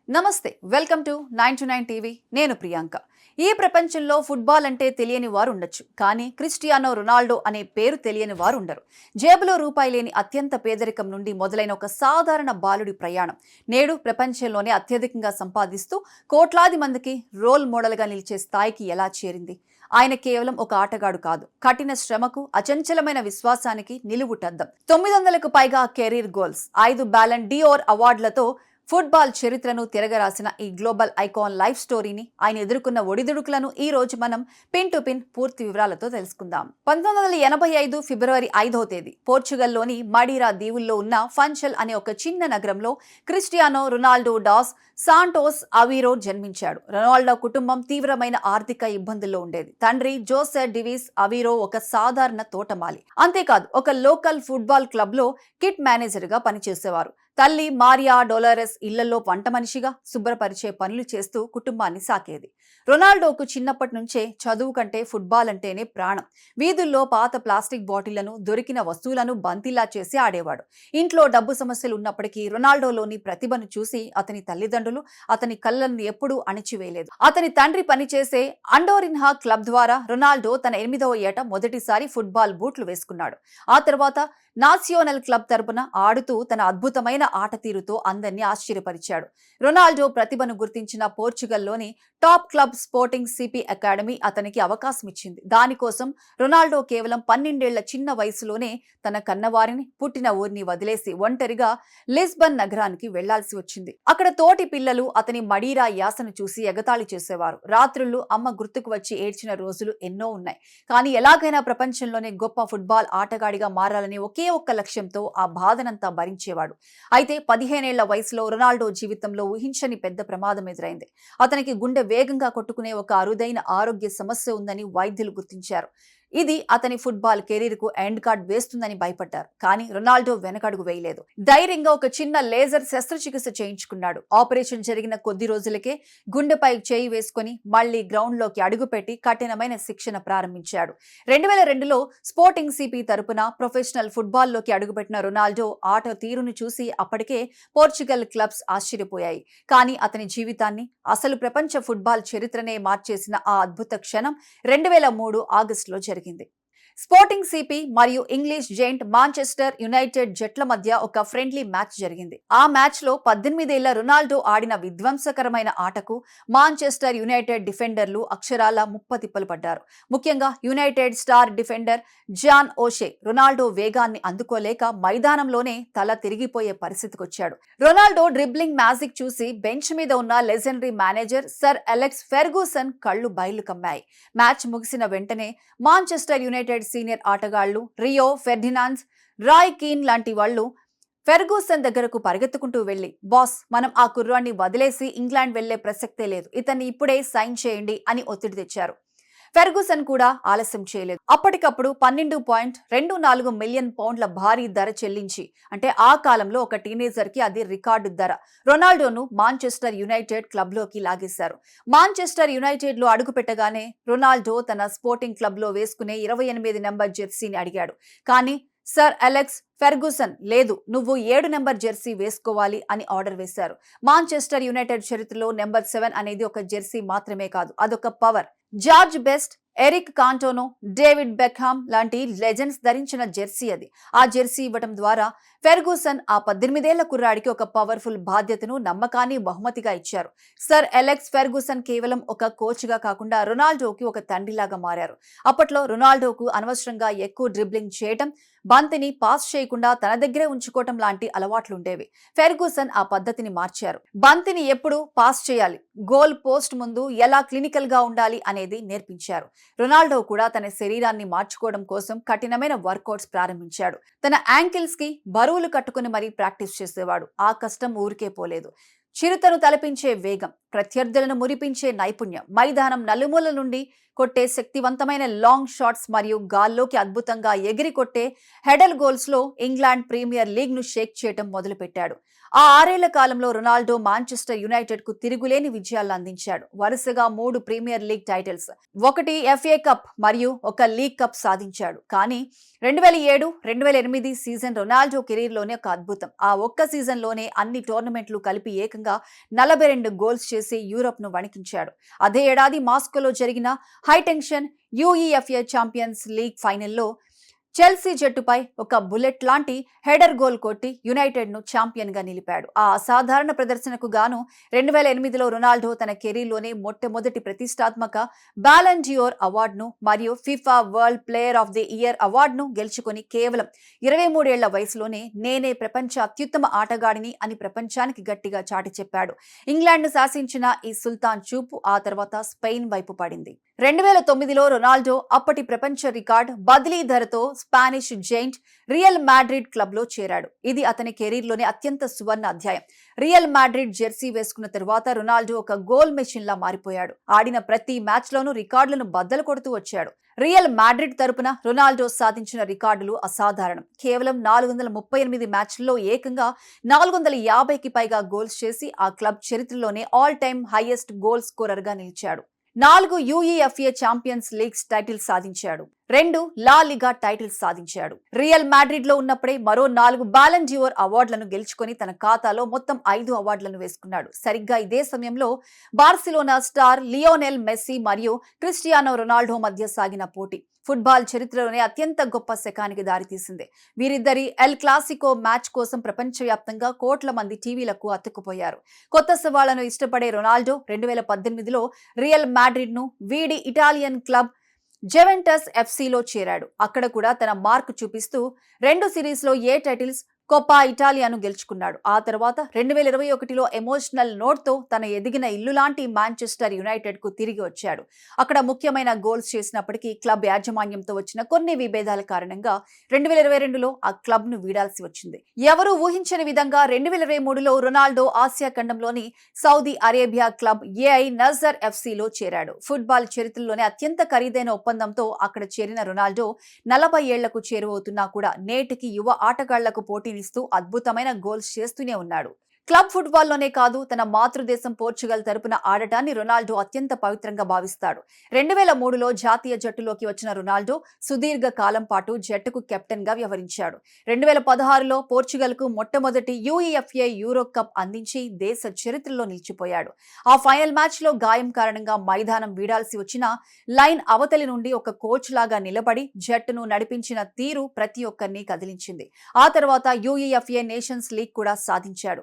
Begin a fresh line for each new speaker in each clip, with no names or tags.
నమస్తే, welcome to 9 TV. నేను ప్రియాంక. ఈ ప్రపంచంలో ఫుట్బాల్ అంటే తెలియని వారు ఉండొచ్చు, కానీ క్రిస్టియానో రొనాల్డో అనే పేరు తెలియని వారు ఉండరు. జేబులో రూపాయి లేని అత్యంత పేదరికం నుండి మొదలైన ఒక సాధారణ బాలుడి ప్రయాణం నేడు ప్రపంచంలోనే అత్యధికంగా సంపాదిస్తూ కోట్లాది మందికి రోల్ మోడల్గా నిలిచే స్థాయికి ఎలా చేరింది? ఆయన కేవలం ఒక ఆటగాడు కాదు, కఠిన శ్రమకు, అచంచలమైన విశ్వాసానికి నిలువుటద్దం. 900కు పైగా కెరీర్ గోల్స్, 5 బ్యాలన్ డియోర్ అవార్డులతో ఫుట్బాల్ చరిత్రను తిరగరాసిన ఈ గ్లోబల్ ఐకాన్ లైఫ్ స్టోరీని, ఆయన ఎదుర్కొన్న ఒడిదుడుకులను ఈ రోజు మనం పిన్ టు పిన్ పూర్తి వివరాలతో తెలుసుకుందాం. 1985 ఫిబ్రవరి 5వ తేదీ పోర్చుగల్లోని మడీరా దీవుల్లో ఉన్న ఫన్షల్ అనే ఒక చిన్న నగరంలో Cristiano Ronaldo DOS Santos Aveiro జన్మించాడు. రొనాల్డో కుటుంబం తీవ్రమైన ఆర్థిక ఇబ్బందుల్లో ఉండేది. తండ్రి జోసే డివిస్ అవీరో ఒక సాధారణ తోటమాలి, అంతేకాదు ఒక లోకల్ ఫుట్బాల్ క్లబ్ లో కిట్ మేనేజర్ గా పనిచేసేవారు. తల్లి మారియా డొలరెస్ ఇళ్లలో వంట మనిషిగా శుభ్రపరిచే పనులు చేస్తూ కుటుంబాన్ని సాకేది. రొనాల్డోకు చిన్నప్పటి నుంచే చదువు కంటే ఫుట్బాల్ అంటేనే ప్రాణం. వీధుల్లో పాత ప్లాస్టిక్ బాటిళ్లను, దొరికిన వస్తువులను బంతిలా చేసి ఆడేవాడు. ఇంట్లో డబ్బు సమస్యలు ఉన్నప్పటికీ రొనాల్డోలోని ప్రతిభను చూసి అతని తల్లిదండ్రులు అతని కళ్ళను ఎప్పుడూ అణిచివేయలేదు. అతని తండ్రి పనిచేసే అండోరిన్హా క్లబ్ ద్వారా రొనాల్డో తన 8వ ఏట మొదటిసారి ఫుట్బాల్ బూట్లు వేసుకున్నాడు. ఆ తర్వాత నాసియోనల్ క్లబ్ తరపున ఆడుతూ తన అద్భుతమైన ఆట తీరుతో అందరినీ ఆశ్చర్యపరిచాడు. రొనాల్డో ప్రతిభను గుర్తించిన పోర్చుగల్లోని top club Sporting CP academy అతనికి అవకాశం ఇచ్చింది. దానికోసం రొనాల్డో కేవలం 12 ఏళ్ల చిన్న వయసులోనే తన కన్నవారిని, పుట్టిన ఊరిని వదిలేసి ఒంటరిగా లిస్బన్ నగరానికి వెళ్లాల్సి వచ్చింది. అక్కడ తోటి పిల్లలు అతని మడీరా యాసను చూసి ఎగతాళి చేసేవారు. రాత్రులు అమ్మ గుర్తుకు వచ్చి ఏడ్చిన రోజులు ఎన్నో ఉన్నాయి. కానీ ఎలాగైనా ప్రపంచంలోనే గొప్ప ఫుట్బాల్ ఆటగాడిగా మారాలని ఒకే ఒక్క లక్ష్యంతో ఆ బాధనంతా భరించేవాడు. అయితే 15 ఏళ్ల వయసులో రొనాల్డో జీవితంలో ఊహించని పెద్ద ప్రమాదం ఎదురైంది. అతనికి గుండె వేగంగా కొట్టుకునే ఒక అరుదైన ఆరోగ్య సమస్య ఉందని వైద్యులు గుర్తించారు. ఇది అతని ఫుట్బాల్ కెరీర్ కు ఎండ్ కార్డ్ వేస్తుందని భయపడ్డారు. కానీ రొనాల్డో వెనకడుగు వేయలేదు. ధైర్యంగా ఒక చిన్న లేజర్ శస్త్రచికిత్స చేయించుకున్నాడు. ఆపరేషన్ జరిగిన కొద్ది రోజులకే గుండెపై చేయి వేసుకుని మళ్లీ గ్రౌండ్ లోకి అడుగుపెట్టి కఠినమైన శిక్షణ ప్రారంభించాడు. 2002లో స్పోర్టింగ్ సిపి తరపున ప్రొఫెషనల్ ఫుట్బాల్లోకి అడుగుపెట్టిన రొనాల్డో ఆట తీరును చూసి అప్పటికే పోర్చుగల్ క్లబ్స్ ఆశ్చర్యపోయాయి. కానీ అతని జీవితాన్ని, అసలు ప్రపంచ ఫుట్బాల్ చరిత్రనే మార్చేసిన ఆ అద్భుత క్షణం 2003 ఆగస్టులో జరిగింది. స్పోర్టింగ్ సిపి మరియు ఇంగ్లీష్ జెయింట్ మాంచెస్టర్ యునైటెడ్ జట్ల మధ్య ఒక ఫ్రెండ్లీ మ్యాచ్ జరిగింది. ఆ మ్యాచ్ లో 18 ఏళ్ల రొనాల్డో ఆడిన విధ్వంసకరమైన ఆటకు మాంచెస్టర్ యునైటెడ్ డిఫెండర్లు అక్షరాల ముప్పతిప్పలు పడ్డారు. ముఖ్యంగా United star defender John O'Shea Ronaldo వేగాన్ని అందుకోలేక మైదానంలోనే తల తిరిగిపోయే పరిస్థితికి వచ్చాడు. రొనాల్డో డ్రిబ్లింగ్ మ్యాజిక్ చూసి బెంచ్ మీద ఉన్న legendary manager sir Alex Ferguson కళ్లు బయలు కమ్మాయి. మ్యాచ్ ముగిసిన వెంటనే మాంచెస్టర్ యునైటెడ్ సీనియర్ ఆటగాళ్లు రియో ఫెర్డినాండ్, రాయ్ కీన్ లాంటి వాళ్లు ఫెర్గూసన్ దగ్గరకు పరిగెత్తుకుంటూ వెళ్లి, బాస్, మనం ఆ కుర్రాన్ని వదిలేసి ఇంగ్లాండ్ వెళ్లే ప్రసక్తే లేదు, ఇతన్ని ఇప్పుడే సైన్ చేయండి అని ఒత్తిడి తెచ్చారు. ఫెర్గూసన్ కూడా ఆలస్యం చేయలేదు. అప్పటికప్పుడు 12.24 మిలియన్ పౌండ్ల భారీ ధర చెల్లించి, అంటే ఆ కాలంలో ఒక టీనేజర్ కి అది రికార్డు ధర, రొనాల్డోను మాంచెస్టర్ యునైటెడ్ క్లబ్ లోకి లాగేశారు. మాంచెస్టర్ యునైటెడ్ లో అడుగు పెట్టగానే రొనాల్డో తన స్పోర్టింగ్ క్లబ్ లో వేసుకునే 28 నెంబర్ జెర్సీని అడిగాడు. కానీ సర్ అలెక్స్ ఫెర్గూసన్, లేదు, నువ్వు 7 నెంబర్ జెర్సీ వేసుకోవాలి అని ఆర్డర్ వేశారు. మాంచెస్టర్ యునైటెడ్ చరిత్రలో నెంబర్ 7 అనేది ఒక జెర్సీ మాత్రమే కాదు, అదొక power. George Best, Eric Cantona, David Beckham లాంటి లెజెండ్స్ ధరించిన జెర్సీ అది. ఆ జెర్సీ ఇవ్వడం ద్వారా ఫెర్గూసన్ ఆ 18 ఏళ్ల కుర్రాడికి ఒక పవర్ఫుల్ బాధ్యతను, నమ్మకాన్ని బహుమతిగా ఇచ్చారు. సర్ అలెక్స్ ఫెర్గూసన్ కేవలం ఒక కోచ్ గా కాకుండా రొనాల్డోకి ఒక తండ్రిలాగా మారారు. అప్పట్లో రొనాల్డోకు అనవసరంగా ఎక్కువ డ్రిబ్లింగ్ చేయటం, బంతిని పాస్ చేయకుండా తన దగ్గరే ఉంచుకోవటం లాంటి అలవాట్లుండేవి. ఫెర్గూసన్ ఆ పద్ధతిని మార్చారు. బంతిని ఎప్పుడు పాస్ చేయాలి, గోల్ పోస్ట్ ముందు ఎలా క్లినికల్ గా ఉండాలి అనేది నేర్పించారు. రొనాల్డో కూడా తన శరీరాన్ని మార్చుకోవడం కోసం కఠినమైన వర్కౌట్స్ ప్రారంభించాడు. తన యాంకిల్స్ కి బరువులు కట్టుకుని మరీ ప్రాక్టీస్ చేసేవాడు. ఆ కష్టం ఊరికే పోలేదు. చిరుతను తలపించే వేగం, ప్రత్యర్థులను మురిపించే నైపుణ్యం, మైదానం నలుమూలల నుండి కొట్టే శక్తివంతమైన లాంగ్ షాట్స్ మరియు గాల్లోకి అద్భుతంగా ఎగిరి కొట్టే హెడల్ గోల్స్ లో ఇంగ్లాండ్ ప్రీమియర్ లీగ్ ను షేక్ చేయడం మొదలుపెట్టాడు. ఆ 6 ఏళ్ల కాలంలో రొనాల్డో మాంచెస్టర్ యునైటెడ్ కు తిరుగులేని విజయాలు అందించాడు. వరుసగా 3 premier league titles, 1 FA cup మరియు 1 లీగ్ కప్ సాధించాడు. కానీ 2007-2008 సీజన్ రొనాల్డో కెరీర్ లోనే ఒక అద్భుతం. ఆ ఒక్క సీజన్ లోనే అన్ని టోర్నమెంట్లు కలిపి ఏకంగా 42 గోల్స్ చేసి యూరప్ ను వణికించాడు. అదే ఏడాది మాస్కోలో జరిగిన high tension UEFA champions league ఫైనల్లో చెల్సీ జట్టుపై ఒక బుల్లెట్ లాంటి హెడర్ గోల్ కొట్టి యునైటెడ్ ను ఛాంపియన్ గా నిలిపాడు. ఆ అసాధారణ ప్రదర్శనకు గాను 2008లో రొనాల్డో తన కెరీర్లోనే మొట్టమొదటి ప్రతిష్టాత్మక బాలన్ డియోర్ అవార్డును మరియు FIFA world player of the year అవార్డును గెలుచుకొని కేవలం 23 ఏళ్ల వయసులోనే నేనే ప్రపంచ అత్యుత్తమ ఆటగాడిని అని ప్రపంచానికి గట్టిగా చాటి చెప్పాడు. ఇంగ్లాండ్ ను శాసించిన ఈ సుల్తాన్ చూపు ఆ తర్వాత స్పెయిన్ వైపు పడింది. 2009లో రొనాల్డో అప్పటి ప్రపంచ రికార్డ్ బదిలీ ధరతో Spanish giant real Madrid club లో చేరాడు. ఇది అతని కెరీర్లోనే అత్యంత సువర్ణ అధ్యాయం. రియల్ మాడ్రిడ్ జెర్సీ వేసుకున్న తరువాత రొనాల్డో ఒక గోల్ మెషిన్ లా మారిపోయాడు. ఆడిన ప్రతి మ్యాచ్ లోనూ రికార్డులను బద్దలు కొడుతూ వచ్చాడు. రియల్ మాడ్రిడ్ తరపున రొనాల్డో సాధించిన రికార్డులు అసాధారణం. కేవలం 438 మ్యాచ్ల్లో ఏకంగా 450కి పైగా గోల్స్ చేసి ఆ క్లబ్ చరిత్రలోనే all time highest goal scorer గా నిలిచాడు. 4 UEFA ఛాంపియన్స్ లీగ్స్ టైటిల్ సాధించాడు. 2 లా లిగా టైటిల్స్ సాధించాడు. రియల్ మాడ్రిడ్ లో ఉన్నప్పుడే మరో 4 బాలన్ డియోర్ అవార్డులను గెలుచుకొని తన ఖాతాలో మొత్తం 5 అవార్డులను వేసుకున్నాడు. సరిగ్గా ఇదే సమయంలో బార్సిలోనా స్టార్ లియోనెల్ మెస్సీ మరియు క్రిస్టియానో రొనాల్డో మధ్య సాగిన పోటీ ఫుట్బాల్ చరిత్రలోనే అత్యంత గొప్ప శకానికి దారితీసింది. వీరిద్దరి ఎల్ క్లాసికో మ్యాచ్ కోసం ప్రపంచవ్యాప్తంగా కోట్ల మంది టీవీలకు అతుక్కుపోయారు. కొత్త సవాళ్లను ఇష్టపడే రొనాల్డో 2018లో రియల్ మాడ్రిడ్ ను వీడి ఇటాలియన్ క్లబ్ జెవెంటస్ FCలో చేరాడు. అక్కడ కూడా తన మార్క్ చూపిస్తూ 2 సిరీస్లో టైటిల్స్, కోపా ఇటాలియాను గెలుచుకున్నాడు. ఆ తర్వాత 2021లో ఎమోషనల్ నోట్తో తన ఎదిగిన ఇల్లు లాంటి మాంచెస్టర్ యునైటెడ్ కు తిరిగి వచ్చాడు. అక్కడ ముఖ్యమైన గోల్స్ చేసినప్పటికీ క్లబ్ యాజమాన్యంతో వచ్చిన కొన్ని విభేదాల కారణంగా 2022లో ఆ క్లబ్ ను వీడాల్సి వచ్చింది. ఎవరూ ఊహించని విధంగా 2023లో రొనాల్డో ఆసియా ఖండంలోని Saudi Arabia club AI Nassr FCలో చేరాడు. ఫుట్బాల్ చరిత్రలోనే అత్యంత ఖరీదైన ఒప్పందంతో అక్కడ చేరిన రొనాల్డో 40 ఏళ్లకు చేరువవుతున్నా కూడా నేటికి యువ ఆటగాళ్లకు పోటీ అద్భుతమైన గోల్స్ చేస్తూనే ఉన్నాడు. క్లబ్ ఫుట్బాల్లోనే కాదు, తన మాతృదేశం పోర్చుగల్ తరపున ఆడటాన్ని రొనాల్డో అత్యంత పవిత్రంగా భావిస్తాడు. 2003లో జాతీయ జట్టులోకి వచ్చిన రొనాల్డో సుదీర్ఘ కాలం పాటు జట్టుకు కెప్టెన్ గా వ్యవహరించాడు. 2016లో పోర్చుగల్ కు మొట్టమొదటి UEFA యూరో కప్ అందించి దేశ చరిత్రలో నిలిచిపోయాడు. ఆ ఫైనల్ మ్యాచ్ లో గాయం కారణంగా మైదానం వీడాల్సి వచ్చిన లైన్ అవతలి నుండి ఒక కోచ్ లాగా నిలబడి జట్టును నడిపించిన తీరు ప్రతి ఒక్కరిని కదిలించింది. ఆ తర్వాత UEFA నేషన్స్ లీగ్ కూడా సాధించాడు.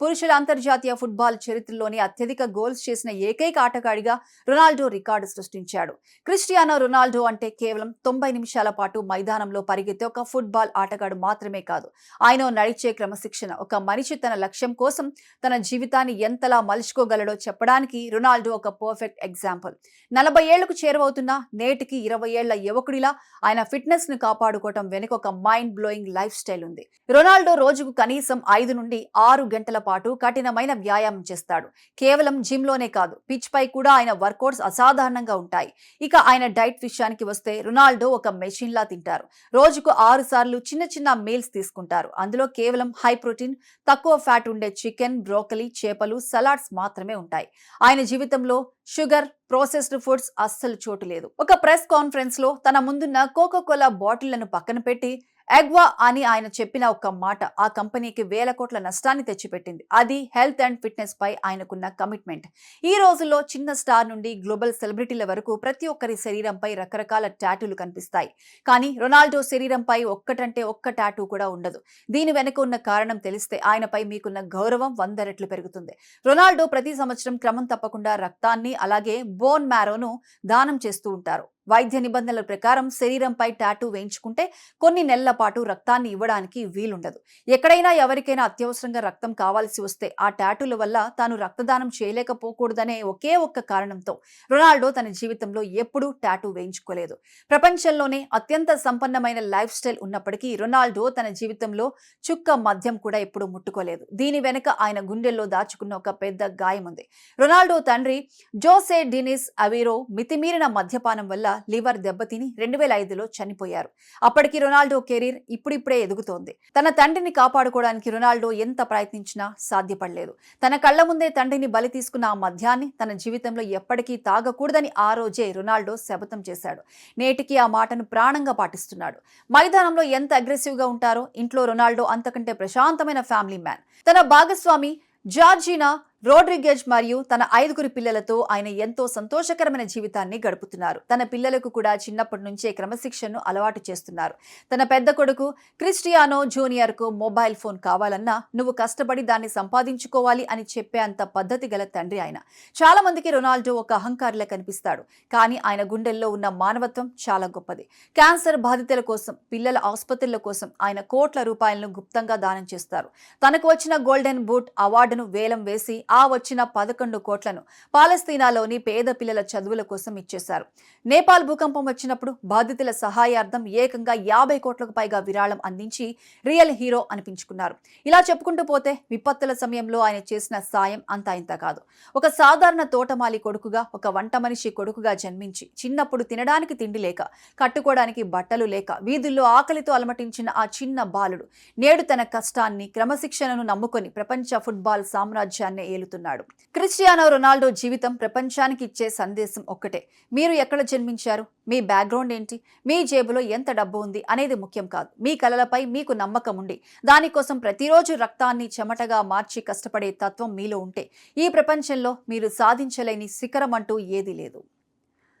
పురుషుల అంతర్జాతీయ ఫుట్బాల్ చరిత్రలోని అత్యధిక గోల్స్ చేసిన ఏకైక ఆటగాడిగా రొనాల్డో రికార్డు సృష్టించాడు. క్రిస్టియానో రొనాల్డో అంటే కేవలం 90 నిమిషాల పాటు మైదానంలో పరిగెత్తే ఒక ఫుట్బాల్ ఆటగాడు మాత్రమే కాదు. ఆయన నడిచే క్రమశిక్షణ, ఒక మనిషి తన లక్ష్యం కోసం తన జీవితాన్ని ఎంతలా మలుచుకోగలడో చెప్పడానికి రొనాల్డో ఒక పర్ఫెక్ట్ ఎగ్జాంపుల్. 40 ఏళ్లకు చేరువవుతున్న నేటికి 20 ఏళ్ల యువకుడిలా ఆయన ఫిట్నెస్ ను కాపాడుకోవటం వెనుక ఒక మైండ్ బ్లోయింగ్ లైఫ్ స్టైల్ ఉంది. రొనాల్డో రోజుకు కనీసం 5 నుండి 6 గంటల పాటు కఠినమైన వ్యాయామం చేస్తాడు. కేవలం జిమ్ లోనే కాదు, పిచ్ పై కూడా ఆయన వర్కౌట్స్ అసాధారణంగా ఉంటాయి. ఇక ఆయన డైట్ విషయానికి వస్తే రొనాల్డో ఒక మెషిన్ లా తింటారు. రోజుకు 6 సార్లు చిన్న చిన్న మీల్స్ తీసుకుంటారు. అందులో కేవలం హై ప్రోటీన్, తక్కువ ఫ్యాట్ ఉండే చికెన్, బ్రోకలీ, చేపలు, సలాడ్స్ మాత్రమే ఉంటాయి. ఆయన జీవితంలో షుగర్, ప్రాసెస్డ్ ఫుడ్స్ అస్సలు చోటు లేదు. ఒక ప్రెస్ కాన్ఫరెన్స్ లో తన ముందున్న కోకా-కోలా బాటిళ్లను పక్కన పెట్టి ఎగ్వా అని ఆయన చెప్పిన ఒక్క మాట ఆ కంపెనీకి వేల కోట్ల నష్టాన్ని తెచ్చిపెట్టింది. అది హెల్త్ అండ్ ఫిట్నెస్ పై ఆయనకున్న కమిట్మెంట్. ఈ రోజుల్లో చిన్న స్టార్ నుండి గ్లోబల్ సెలబ్రిటీల వరకు ప్రతి ఒక్కరి శరీరంపై రకరకాల టాటూలు కనిపిస్తాయి. కానీ రొనాల్డో శరీరంపై ఒక్కటంటే ఒక్క టాటూ కూడా ఉండదు. దీని వెనుక ఉన్న కారణం తెలిస్తే ఆయనపై మీకున్న గౌరవం 100 రెట్లు పెరుగుతుంది. రొనాల్డో ప్రతి సంవత్సరం క్రమం తప్పకుండా రక్తాన్ని అలాగే బోన్ మ్యారోను దానం చేస్తూ ఉంటారు. వైద్య నిబంధనల ప్రకారం శరీరంపై టాటూ వేయించుకుంటే కొన్ని నెలల పాటు రక్తాన్ని ఇవ్వడానికి వీలుండదు. ఎక్కడైనా ఎవరికైనా అత్యవసరంగా రక్తం కావాల్సి వస్తే ఆ టాటూల వల్ల తాను రక్తదానం చేయలేకపోకూడదనే ఒకే ఒక్క కారణంతో రొనాల్డో తన జీవితంలో ఎప్పుడూ టాటూ వేయించుకోలేదు. ప్రపంచంలోనే అత్యంత సంపన్నమైన లైఫ్ స్టైల్ ఉన్నప్పటికీ రొనాల్డో తన జీవితంలో చుక్క మద్యం కూడా ఎప్పుడూ ముట్టుకోలేదు. దీని వెనుక ఆయన గుండెల్లో దాచుకున్న ఒక పెద్ద గాయం ఉంది. రొనాల్డో తండ్రి జోసే డినిస్ అవిరో మితిమీరిన మద్యపానం వల్ల లివర్ దెబ్బతిని 2005లో చనిపోయారు. అప్పటికి రొనాల్డో కెరీర్ ఇప్పుడిప్పుడే ఎదుగుతోంది. తన తండ్రిని కాపాడుకోవడానికి రొనాల్డో ఎంత ప్రయత్నించినా సాధ్యపడలేదు. తన కళ్ల ముందే తండ్రిని బలి తీసుకున్న ఆ మద్యాన్ని తన జీవితంలో ఎప్పటికీ తాగకూడదని ఆ రోజే రొనాల్డో శపథం చేశాడు. నేటికి ఆ మాటను ప్రాణంగా పాటిస్తున్నాడు. మైదానంలో ఎంత అగ్రెసివ్ గా ఉంటారో ఇంట్లో రొనాల్డో అంతకంటే ప్రశాంతమైన ఫ్యామిలీ మ్యాన్. తన భాగస్వామి జార్జినా రోడ్రిగెజ్ మరియు తన 5 పిల్లలతో ఆయన ఎంతో సంతోషకరమైన జీవితాన్ని గడుపుతున్నారు. తన పిల్లలకు కూడా చిన్నప్పటి నుంచే క్రమశిక్షణను అలవాటు చేస్తున్నారు. తన పెద్ద కొడుకు క్రిస్టియానో జూనియర్ కు మొబైల్ ఫోన్ కావాలన్నా నువ్వు కష్టపడి దాన్ని సంపాదించుకోవాలి అని చెప్పే అంత పద్ధతి గల తండ్రి ఆయన. చాలా మందికి రొనాల్డో ఒక అహంకారిలా కనిపిస్తాడు, కానీ ఆయన గుండెల్లో ఉన్న మానవత్వం చాలా గొప్పది. క్యాన్సర్ బాధితుల కోసం, పిల్లల ఆసుపత్రుల కోసం ఆయన కోట్ల రూపాయలను గుప్తంగా దానం చేస్తారు. తనకు వచ్చిన గోల్డెన్ బూట్ అవార్డును వేలం వేసి ఆ వచ్చిన 11 కోట్లను పాలస్తీనాలోని పేద పిల్లల చదువుల కోసం ఇచ్చేశారు. నేపాల్ భూకంపం వచ్చినప్పుడు బాధితుల సహాయార్థం ఏకంగా 50 కోట్లకు పైగా విరాళం అందించి రియల్ హీరో అనిపించుకున్నారు. ఇలా చెప్పుకుంటూ పోతే విపత్తుల సమయంలో ఆయన చేసిన సాయం అంతా ఇంత కాదు. ఒక సాధారణ తోటమాలి కొడుకుగా, ఒక వంట మనిషి కొడుకుగా జన్మించి చిన్నప్పుడు తినడానికి తిండి లేక, కట్టుకోవడానికి బట్టలు లేక వీధుల్లో ఆకలితో అలమటించిన ఆ చిన్న బాలుడు నేడు తన కష్టాన్ని, క్రమశిక్షణను నమ్ముకొని ప్రపంచ ఫుట్బాల్ సామ్రాజ్యాన్ని ఏలుతున్నాడు. క్రిస్టియానో రొనాల్డో జీవితం ప్రపంచానికి ఇచ్చే సందేశం ఒక్కటే: మీరు ఎక్కడ జన్మించారు, మీ బ్యాక్గ్రౌండ్ ఏంటి, మీ జేబులో ఎంత డబ్బు ఉంది అనేది ముఖ్యం కాదు. మీ కలలపై మీకు నమ్మకం ఉండి దానికోసం ప్రతిరోజు రక్తాన్ని చెమటగా మార్చి కష్టపడే తత్వం మీలో ఉంటే ఈ ప్రపంచంలో మీరు సాధించలేని శిఖరం అంటూ ఏదీ లేదు.